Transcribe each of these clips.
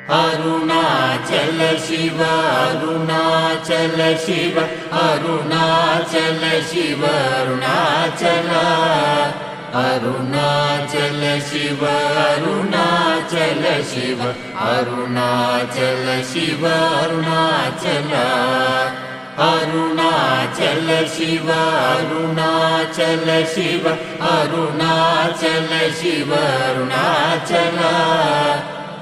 Arunachal Shiva Arunachal Shiva Arunachal Shiva Arunachal Arunachal Shiva Arunachal Shiva Arunachal Shiva Arunachal Arunachal Shiva Arunachal Shiva Arunachal Shiva Arunachal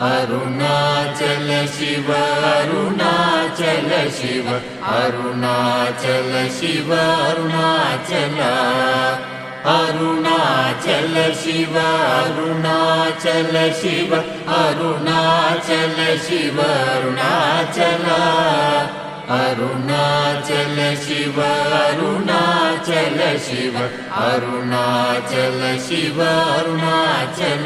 Arunachal Shiva Arunachal Shiva Arunachal Shiva Arunachal Arunachal Shiva Arunachal Shiva Arunachal Shiva Arunachal Arunachal Shiva Arunachal Shiva Arunachal Shiva Arunachal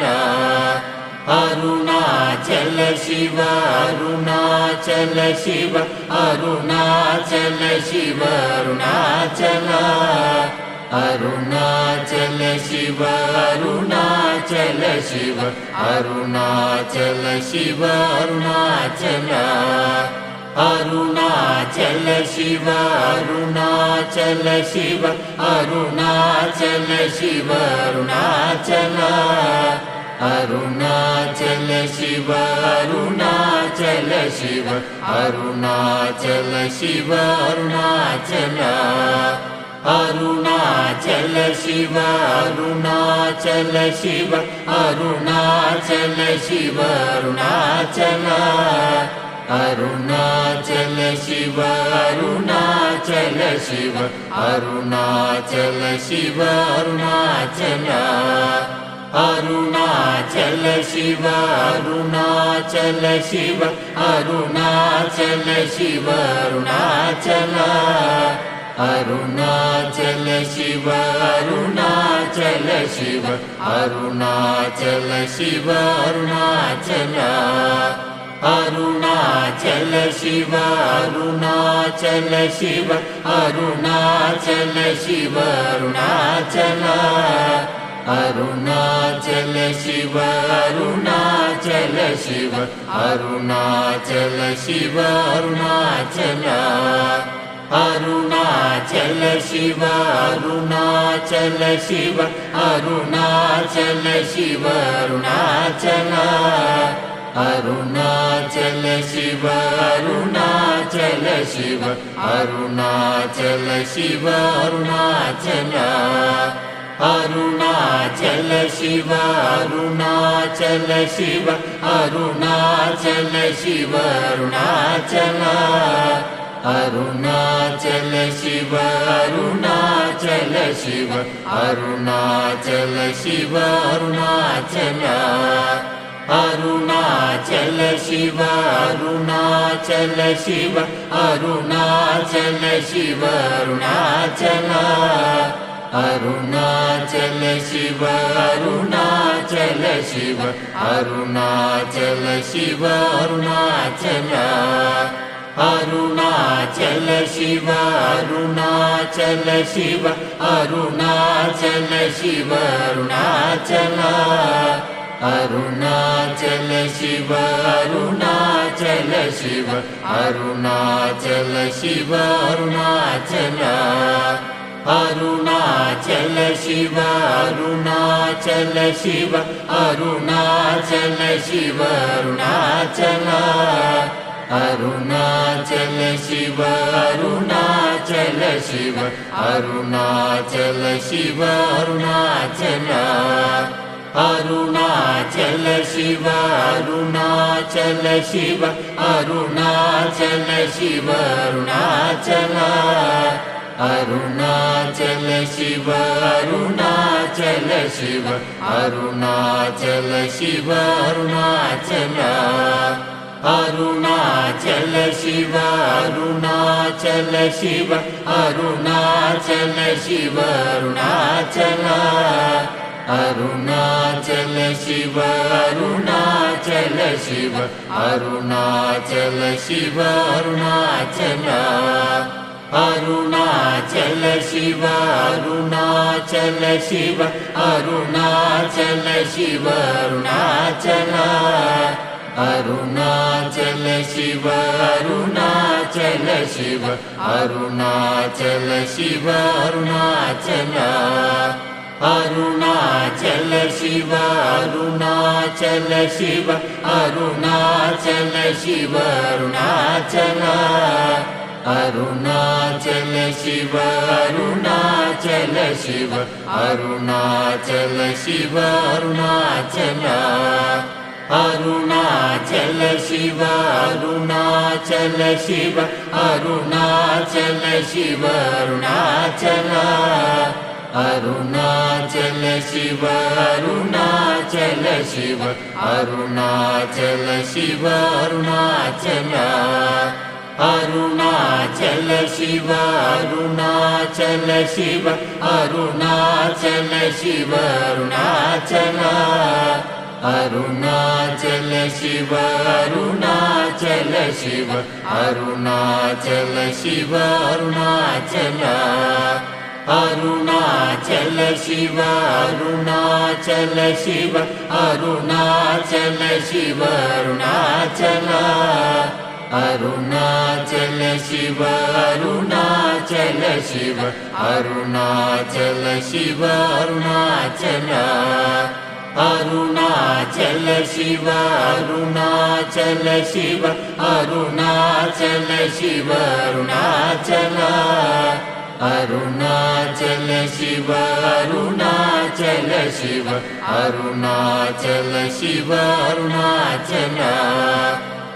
Arunachal Shiva Arunachal Shiva Arunachal Shiva Arunachal Arunachal Shiva Arunachal Shiva Arunachal Shiva Arunachal Arunachal Shiva Arunachal Shiva Arunachal Shiva Arunachal Arunachal Shiva Arunachal Shiva Arunachal Shiva Arunachal Arunachal Shiva Arunachal Shiva Arunachal Shiva Arunachal Arunachal Shiva Arunachal Shiva Arunachal Shiva Arunachal Arunachal Shiva Arunachal Shiva Arunachal Shiva Arunachal Arunachal Shiva Arunachal Shiva Arunachal Shiva Arunachal Arunachal Shiva Arunachal Shiva Arunachal Shiva Arunachal Arunachal Shiva Arunachal Shiva Arunachal Shiva Arunachal Arunachal Shiva Arunachal Shiva Arunachal Shiva Arunachal Arunachal Shiva Arunachal Shiva Arunachal Shiva Arunachal Arunachal Shiva Arunachal Shiva Arunachal Shiva Arunachal Arunachal Shiva Arunachal Shiva Arunachal Shiva Arunachal Arunachal Shiva Arunachal Shiva Arunachal Shiva Arunachal Arunachal Shiva Arunachal Shiva Arunachal Shiva Arunachal Arunachal Shiva Arunachal Shiva Arunachal Shiva Arunachal Arunachal Shiva Arunachal Shiva Arunachal Shiva Arunachal Arunachal Shiva Arunachal Shiva Arunachal Shiva Arunachal Arunachal Shiva Arunachal Shiva Arunachal Shiva Arunachal Arunachal Shiva Arunachal Shiva Arunachal Shiva Arunachal Arunachal Shiva Arunachal Shiva Arunachal Shiva Arunachal Arunachal Shiva Arunachal Shiva Arunachal Shiva Arunachal Arunachal Shiva Arunachal Shiva Arunachal Shiva Arunachal Arunachal Shiva Arunachal Shiva Arunachal Shiva Arunachal Arunachal Shiva Arunachal Shiva Arunachal Shiva Arunachal Arunachal Shiva Arunachal Shiva Arunachal Shiva Arunachal Arunachal Shiva Arunachal Shiva Arunachal Shiva Arunachal Arunachal Shiva Arunachal Shiva Arunachal Shiva Arunachal Arunachal Shiva Arunachal Shiva Arunachal Shiva Arunachal Arunachal Shiva Arunachal Shiva Arunachal Shiva Arunachal Arunachal Shiva Arunachal Shiva Arunachal Shiva Arunachal Arunachal Shiva Arunachal Shiva Arunachal Shiva Arunachal Arunachal Shiva Arunachal Shiva Arunachal Shiva Arunachal Arunachal Shiva Arunachal Shiva Arunachal Shiva Arunachal Arunachal Shiva Arunachal Shiva Arunachal Shiva Arunachal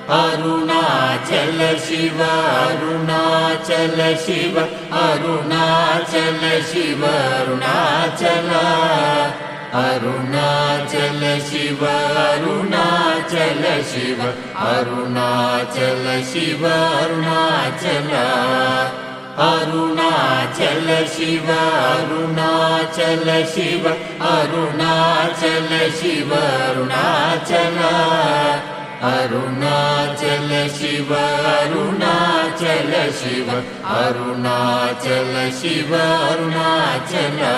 Arunachal Shiva Arunachal Shiva Arunachal Shiva Arunachal Arunachal Shiva Arunachal Shiva Arunachal Shiva Arunachal Arunachal Shiva Arunachal Shiva Arunachal Shiva Arunachal Arunachal Shiva Arunachal Shiva Arunachal Shiva Arunachal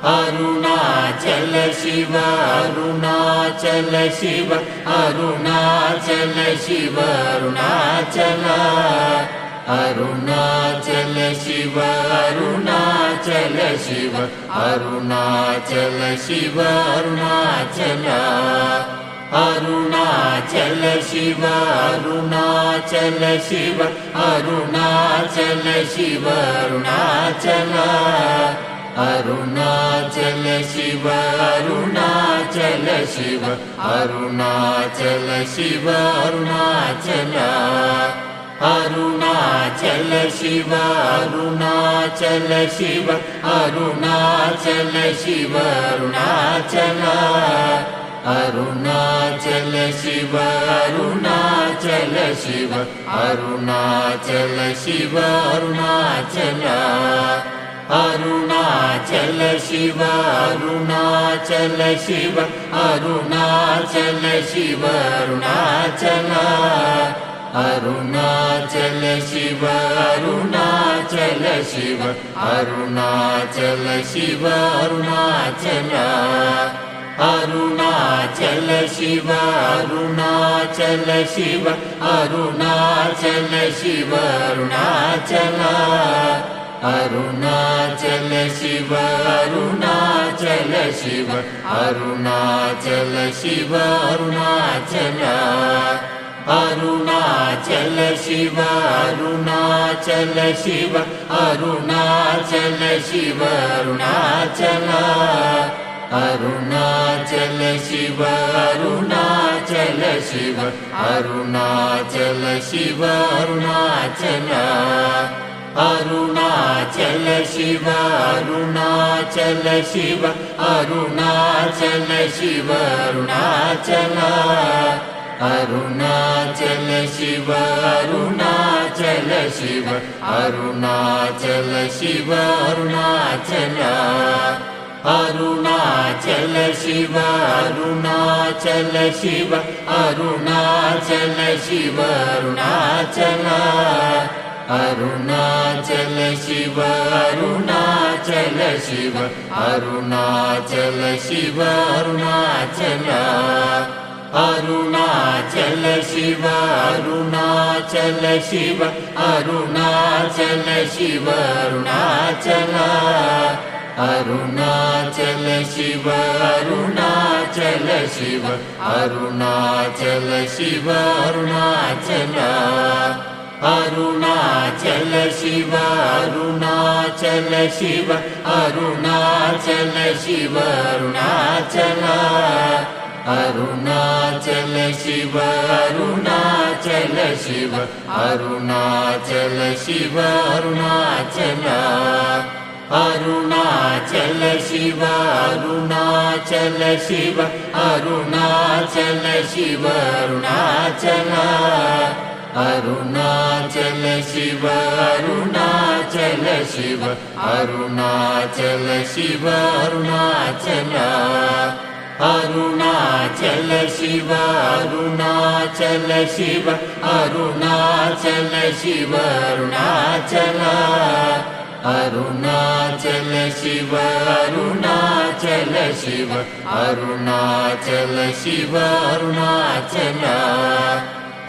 Arunachal Shiva Arunachal Shiva Arunachal Shiva Arunachal Arunachal Shiva Arunachal Shiva Arunachal Shiva Arunachal Arunachal Shiva Arunachal Shiva Arunachal Shiva Arunachal Arunachal Shiva Arunachal Shiva Arunachal Shiva Arunachal Arunachal Shiva Arunachal Shiva Arunachal Shiva Arunachal Arunachal Shiva Arunachal Shiva Arunachal Shiva Arunachal Arunachal Shiva Arunachal Shiva Arunachal Shiva Arunachal Arunachal Shiva Arunachal Shiva Arunachal Shiva Arunachal Arunachal Shiva Arunachal Shiva Arunachal Shiva Arunachal Arunachal Shiva Arunachal Shiva Arunachal Shiva Arunachal Arunachal Shiva Arunachal Shiva Arunachal Shiva Arunachal Arunachal Shiva Arunachal Shiva Arunachal Shiva Arunachal Arunachal Shiva Arunachal Shiva Arunachal Shiva Arunachal Arunachal Shiva Arunachal Shiva Arunachal Shiva Arunachal Arunachal Shiva Arunachal Shiva Arunachal Shiva Arunachal Arunachal Shiva Arunachal Shiva Arunachal Shiva Arunachal Arunachal Shiva Arunachal Shiva Arunachal Shiva Arunachal Arunachal Shiva Arunachal Shiva Arunachal Shiva Arunachal Arunachal Shiva Arunachal Shiva Arunachal Shiva Arunachal Arunachal Shiva Arunachal Shiva Arunachal Shiva Arunachal Arunachal Shiva Arunachal Shiva Arunachal Shiva Arunachal Arunachal Shiva Arunachal Shiva Arunachal Shiva Arunachal Arunachal Shiva Arunachal Shiva Arunachal Shiva Arunachal Arunachal Shiva Arunachal Shiva Arunachal Shiva Arunachal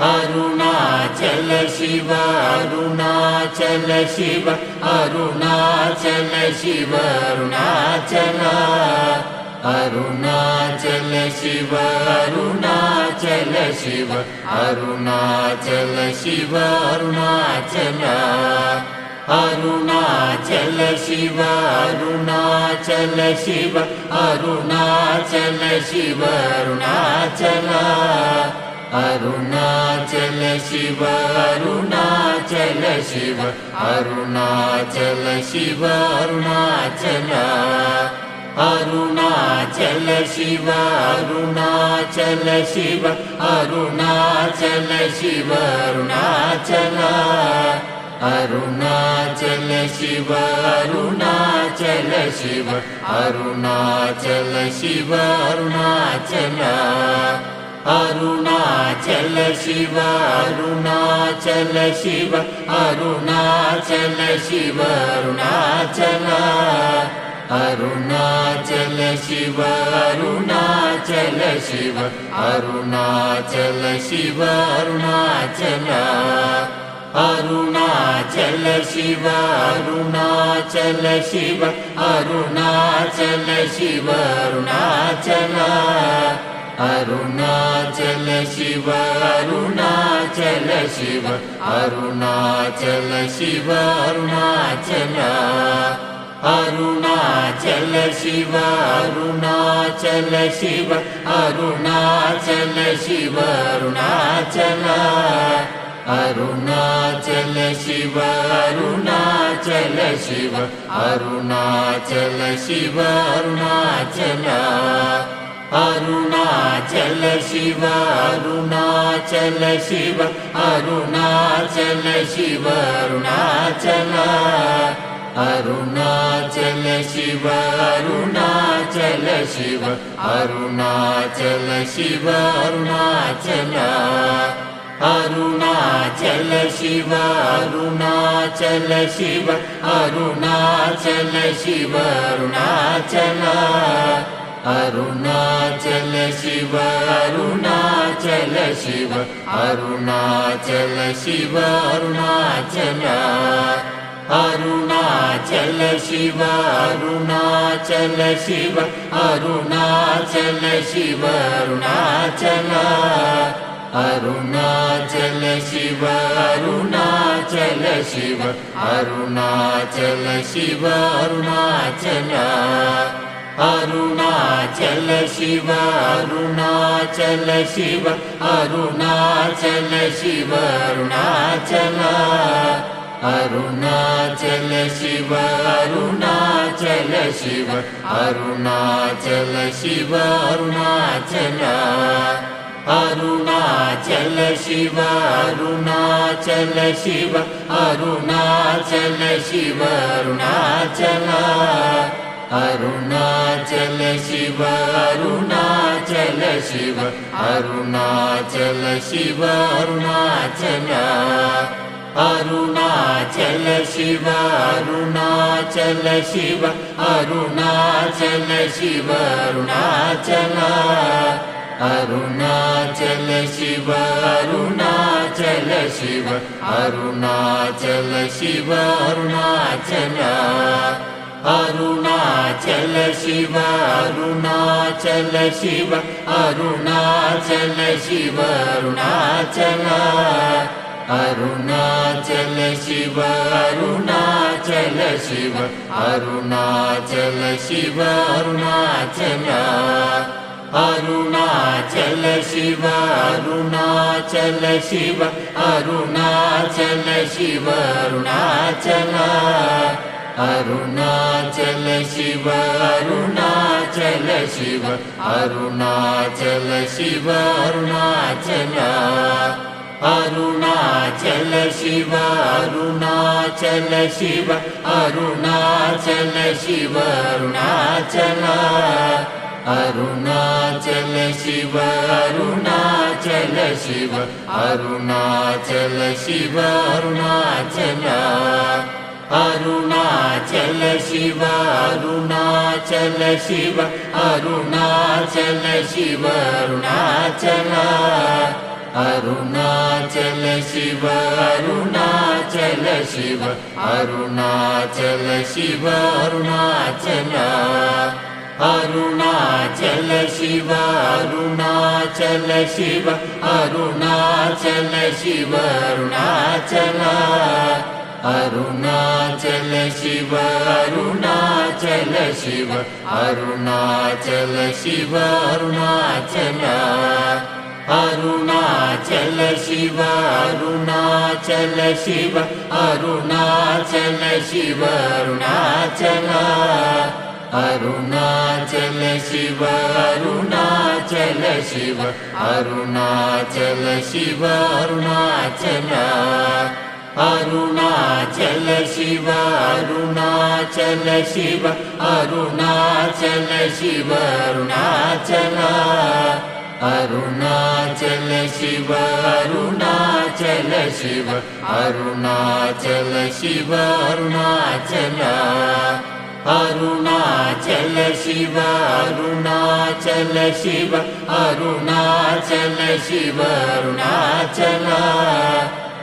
Arunachal Shiva Arunachal Shiva Arunachal Shiva Arunachal Arunachal Shiva Arunachal Shiva Arunachal Shiva Arunachal Arunachal Shiva Arunachal Shiva Arunachal Shiva Arunachal Arunachal Shiva Arunachal Shiva Arunachal Shiva Arunachal Arunachal Shiva Arunachal Shiva Arunachal Shiva Arunachal Arunachal Shiva Arunachal Shiva Arunachal Shiva Arunachal Arunachal Shiva Arunachal Shiva Arunachal Shiva Arunachal Arunachal Shiva Arunachal Shiva Arunachal Shiva Arunachal Arunachal Shiva Arunachal Shiva Arunachal Shiva Arunachal Arunachal Shiva Arunachal Shiva Arunachal Shiva Arunachal Arunachal Shiva Arunachal Shiva Arunachal Shiva Arunachal Arunachal Shiva Arunachal Shiva Arunachal Shiva Arunachal Arunachal Shiva Arunachal Shiva Arunachal Shiva Arunachal Arunachal Shiva Arunachal Shiva Arunachal Shiva Arunachal Arunachal Shiva Arunachal Shiva Arunachal Shiva Arunachal Arunachal Shiva Arunachal Shiva Arunachal Shiva Arunachal Arunachal Shiva Arunachal Shiva Arunachal Shiva Arunachal Arunachal Shiva Arunachal Shiva Arunachal Shiva Arunachal Arunachal Shiva Arunachal Shiva Arunachal Shiva Arunachal Arunachal Shiva Arunachal Shiva Arunachal Shiva Arunachal Arunachal Shiva Arunachal Shiva Arunachal Shiva Arunachal Arunachal Shiva Arunachal Shiva Arunachal Shiva Arunachal Arunachal Shiva Arunachal Shiva Arunachal Shiva Arunachal Arunachal Shiva Arunachal Shiva Arunachal Shiva Arunachal Arunachal Shiva Arunachal Shiva Arunachal Shiva Arunachal Arunachal Shiva Arunachal Shiva Arunachal Shiva Arunachal Arunachal Shiva Arunachal Shiva Arunachal Shiva Arunachal Arunachal Shiva Arunachal Shiva Arunachal Shiva Arunachal Arunachal Shiva Arunachal Shiva Arunachal Shiva Arunachal Arunachal Shiva Arunachal Shiva Arunachal Shiva Arunachal Arunachal Shiva Arunachal Shiva Arunachal Shiva Arunachal Arunachal Shiva Arunachal Shiva Arunachal Shiva Arunachal Arunachal Shiva Arunachal Shiva Arunachal Shiva Arunachal Arunachal Shiva Arunachal Shiva Arunachal Shiva Arunachal Arunachal Shiva Arunachal Shiva Arunachal Shiva Arunachal Arunachal Shiva Arunachal Shiva Arunachal Shiva Arunachal Arunachal Shiva Arunachal Shiva Arunachal Shiva Arunachal Arunachal Shiva Arunachal Shiva Arunachal Shiva Arunachal Arunachal Shiva Arunachal Shiva Arunachal Shiva Arunachal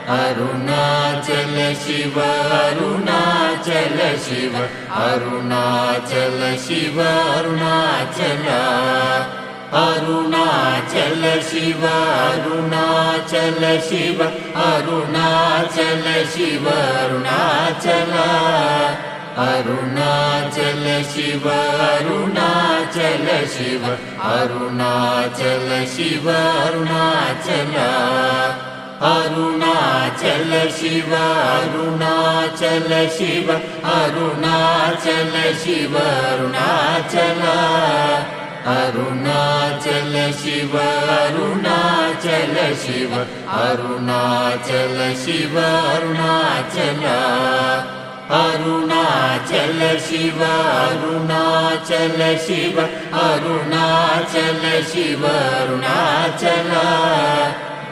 Arunachal Shiva Arunachal Shiva Arunachal Shiva Arunachal Arunachal Shiva Arunachal Shiva Arunachal Shiva Arunachal Arunachal Shiva Arunachal Shiva Arunachal Shiva Arunachal Arunachal Shiva Arunachal Shiva Arunachal Shiva Arunachal Arunachal Shiva Arunachal Shiva Arunachal Shiva Arunachal Arunachal Shiva Arunachal Shiva Arunachal Shiva Arunachal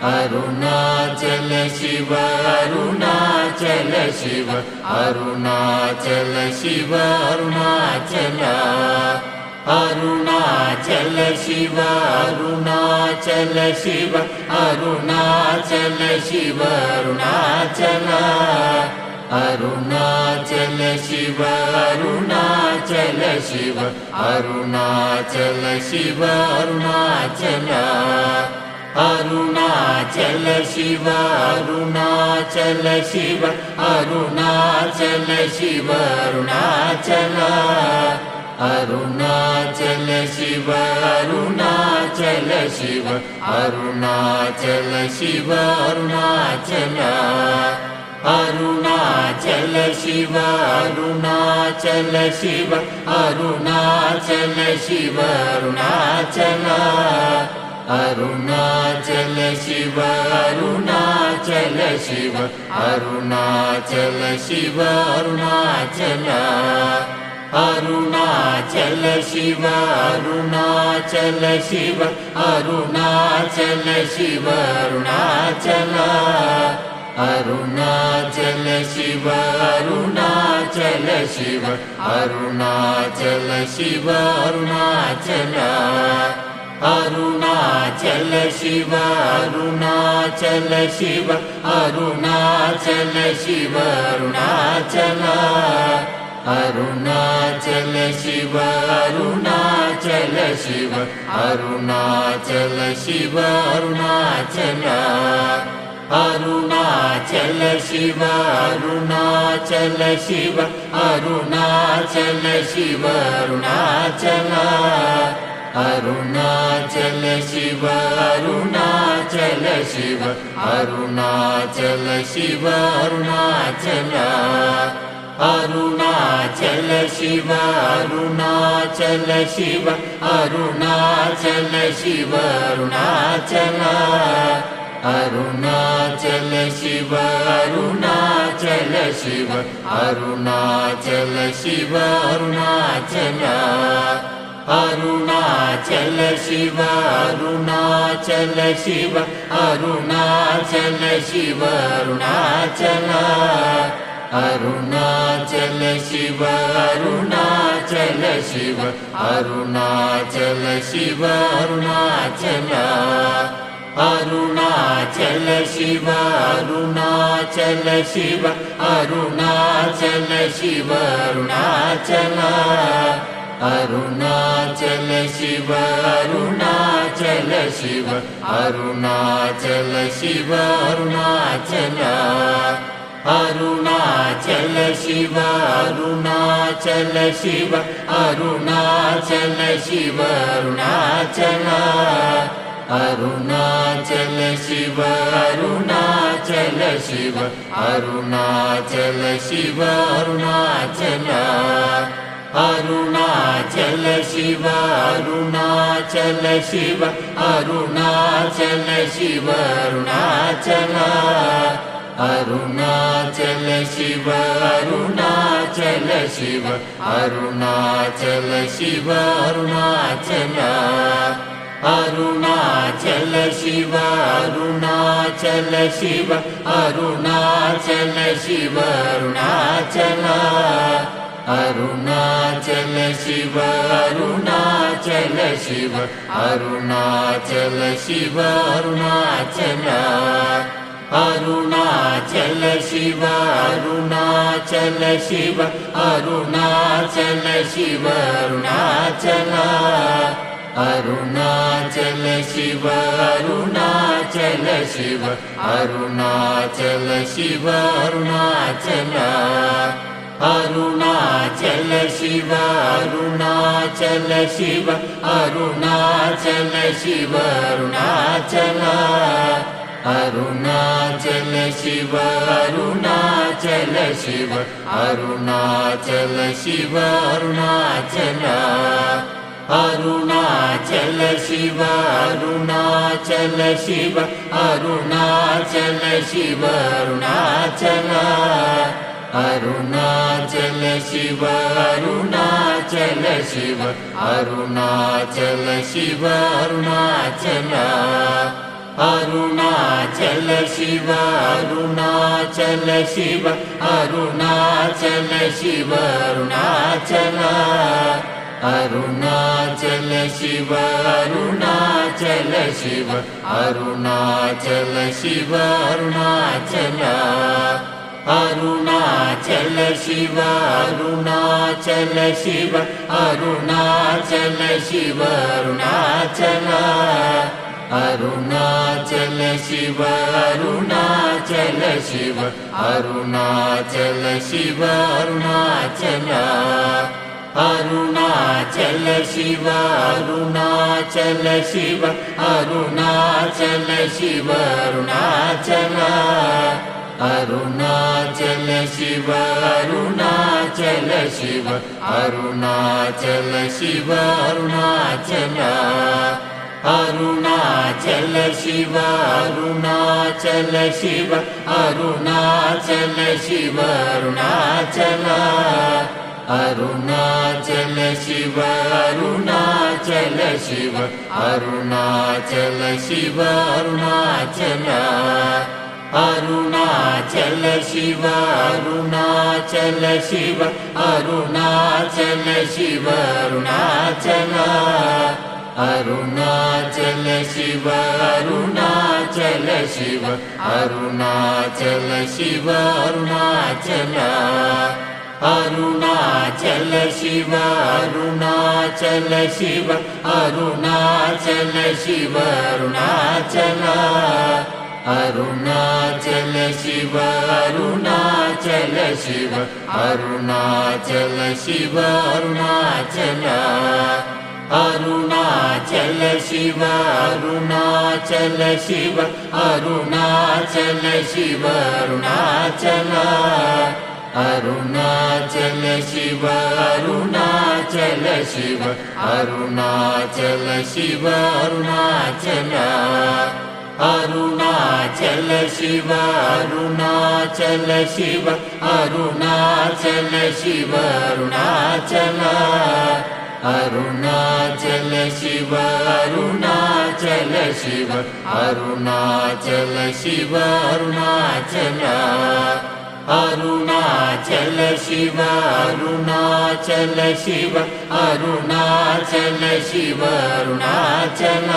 Arunachal Shiva Arunachal Shiva Arunachal Shiva Arunachal Arunachal Shiva Arunachal Shiva Arunachal Shiva Arunachal Arunachal Shiva Arunachal Shiva Arunachal Shiva Arunachal Arunachal Shiva Arunachal Shiva Arunachal Shiva Arunachal Arunachal Shiva Arunachal Shiva Arunachal Shiva Arunachal Arunachal Shiva Arunachal Shiva Arunachal Shiva Arunachal Arunachal Shiva Arunachal Shiva Arunachal Shiva Arunachal Arunachal Shiva Arunachal Shiva Arunachal Shiva Arunachal Arunachal Shiva Arunachal Shiva Arunachal Shiva Arunachal Arunachal Shiva Arunachal Shiva Arunachal Shiva Arunachal Arunachal Shiva Arunachal Shiva Arunachal Shiva Arunachal Arunachal Shiva Arunachal Shiva Arunachal Shiva Arunachal Arunachal Shiva Arunachal Shiva Arunachal Shiva Arunachal Arunachal Shiva Arunachal Shiva Arunachal Shiva Arunachal Arunachal Shiva Arunachal Shiva Arunachal Shiva Arunachal Arunachal Shiva Arunachal Shiva Arunachal Shiva Arunachal Arunachal Shiva Arunachal Shiva Arunachal Shiva Arunachal Arunachal Shiva Arunachal Shiva Arunachal Shiva Arunachal Arunachal Shiva Arunachal Shiva Arunachal Shiva Arunachal Arunachal Shiva Arunachal Shiva Arunachal Shiva Arunachal Arunachal Shiva Arunachal Shiva Arunachal Shiva Arunachal Arunachal Shiva Arunachal Shiva Arunachal Shiva Arunachal Arunachal Shiva Arunachal Shiva Arunachal Shiva Arunachal Arunachal Shiva Arunachal Shiva Arunachal Shiva Arunachal Arunachal Shiva Arunachal Shiva Arunachal Shiva Arunachal Arunachal Shiva Arunachal Shiva Arunachal Shiva Arunachal Arunachal Shiva Arunachal Shiva Arunachal Shiva Arunachal Arunachal Shiva Arunachal Shiva Arunachal Shiva Arunachal Arunachal Shiva Arunachal Shiva Arunachal Shiva Arunachal Arunachal Shiva Arunachal Shiva Arunachal Shiva Arunachal Arunachal Shiva Arunachal Shiva Arunachal Shiva Arunachal Arunachal Shiva Arunachal Shiva Arunachal Shiva Arunachal Arunachal Shiva Arunachal Shiva Arunachal Shiva Arunachal Arunachal Shiva Arunachal Shiva Arunachal Shiva Arunachal Arunachal Shiva Arunachal Shiva Arunachal Shiva Arunachal Arunachal Shiva Arunachal Shiva Arunachal Shiva Arunachal Arunachal Shiva Arunachal Shiva Arunachal Shiva Arunachal Arunachal Shiva Arunachal Shiva Arunachal Shiva Arunachal Arunachal Shiva Arunachal Shiva Arunachal Shiva Arunachal Arunachal Shiva Arunachal Shiva Arunachal Shiva Arunachal Arunachal Shiva Arunachal Shiva Arunachal Shiva Arunachal Arunachal Shiva Arunachal Shiva Arunachal Shiva Arunachal Arunachal Shiva Arunachal Shiva Arunachal Shiva Arunachal Arunachal Shiva Arunachal Shiva Arunachal Shiva Arunachal Arunachal Shiva Arunachal Shiva Arunachal Shiva Arunachal Arunachal Shiva Arunachal Shiva Arunachal Shiva Arunachal Arunachal Shiva Arunachal Shiva Arunachal Shiva Arunachal Arunachal Shiva Arunachal Shiva Arunachal Shiva Arunachal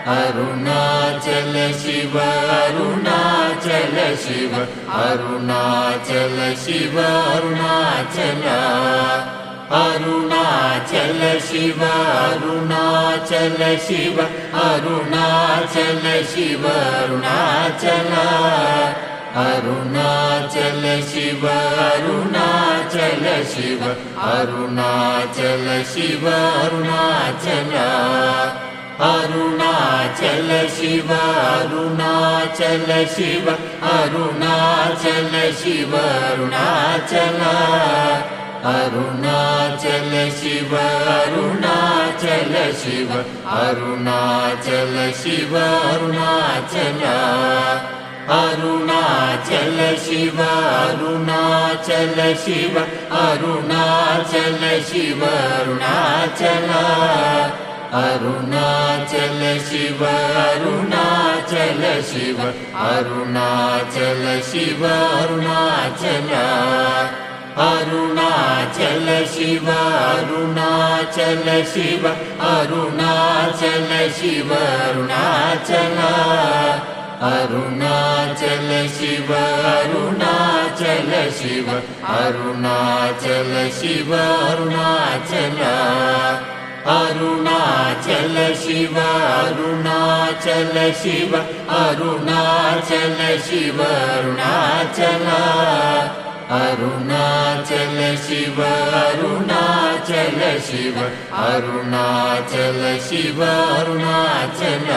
Arunachal Shiva Arunachal Shiva Arunachal Shiva Arunachal Arunachal Shiva Arunachal Shiva Arunachal Shiva Arunachal Arunachal Shiva Arunachal Shiva Arunachal Shiva Arunachal Arunachal Shiva Arunachal Shiva Arunachal Shiva Arunachal Arunachal Shiva Arunachal Shiva Arunachal Shiva Arunachal Arunachal Shiva Arunachal Shiva Arunachal Shiva Arunachal Arunachal Shiva Arunachal Shiva Arunachal Shiva Arunachal Arunachal Shiva Arunachal Shiva Arunachal Shiva Arunachal Arunachal Shiva Arunachal Shiva Arunachal Shiva Arunachal Arunachal Shiva Arunachal Shiva Arunachal Shiva Arunachal Arunachal Shiva Arunachal Shiva Arunachal Shiva Arunachal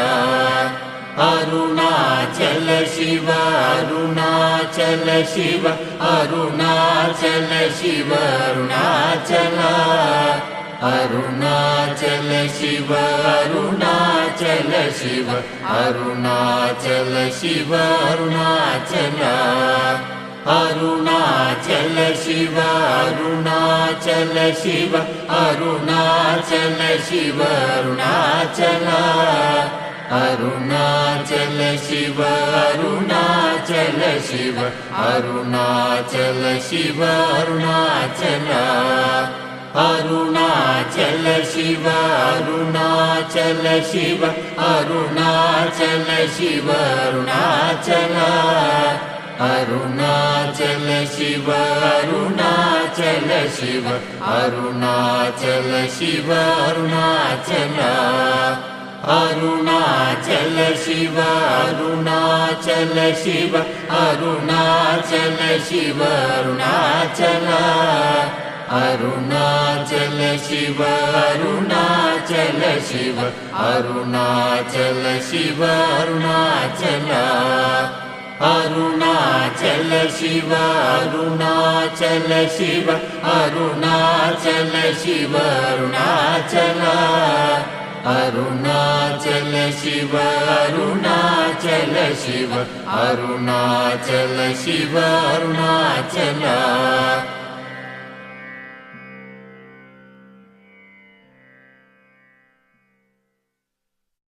Arunachal Shiva Arunachal Shiva Arunachal Shiva Arunachal Arunachal Shiva Arunachal Shiva Arunachal Shiva Arunachal Arunachal Shiva Arunachal Shiva Arunachal Shiva Arunachal Arunachal Shiva Arunachal Shiva Arunachal Shiva Arunachal Arunachal Shiva Arunachal Shiva Arunachal Shiva Arunachal Arunachal Shiva Arunachal Shiva Arunachal Shiva Arunachal Arunachal Shiva Arunachal Shiva Arunachal Shiva Arunachal Arunachal Shiva Arunachal Shiva Arunachal Shiva Arunachal Arunachal Shiva Arunachal Shiva Arunachal Shiva Arunachal Arunachal Shiva Arunachal Shiva Arunachal Shiva Arunachal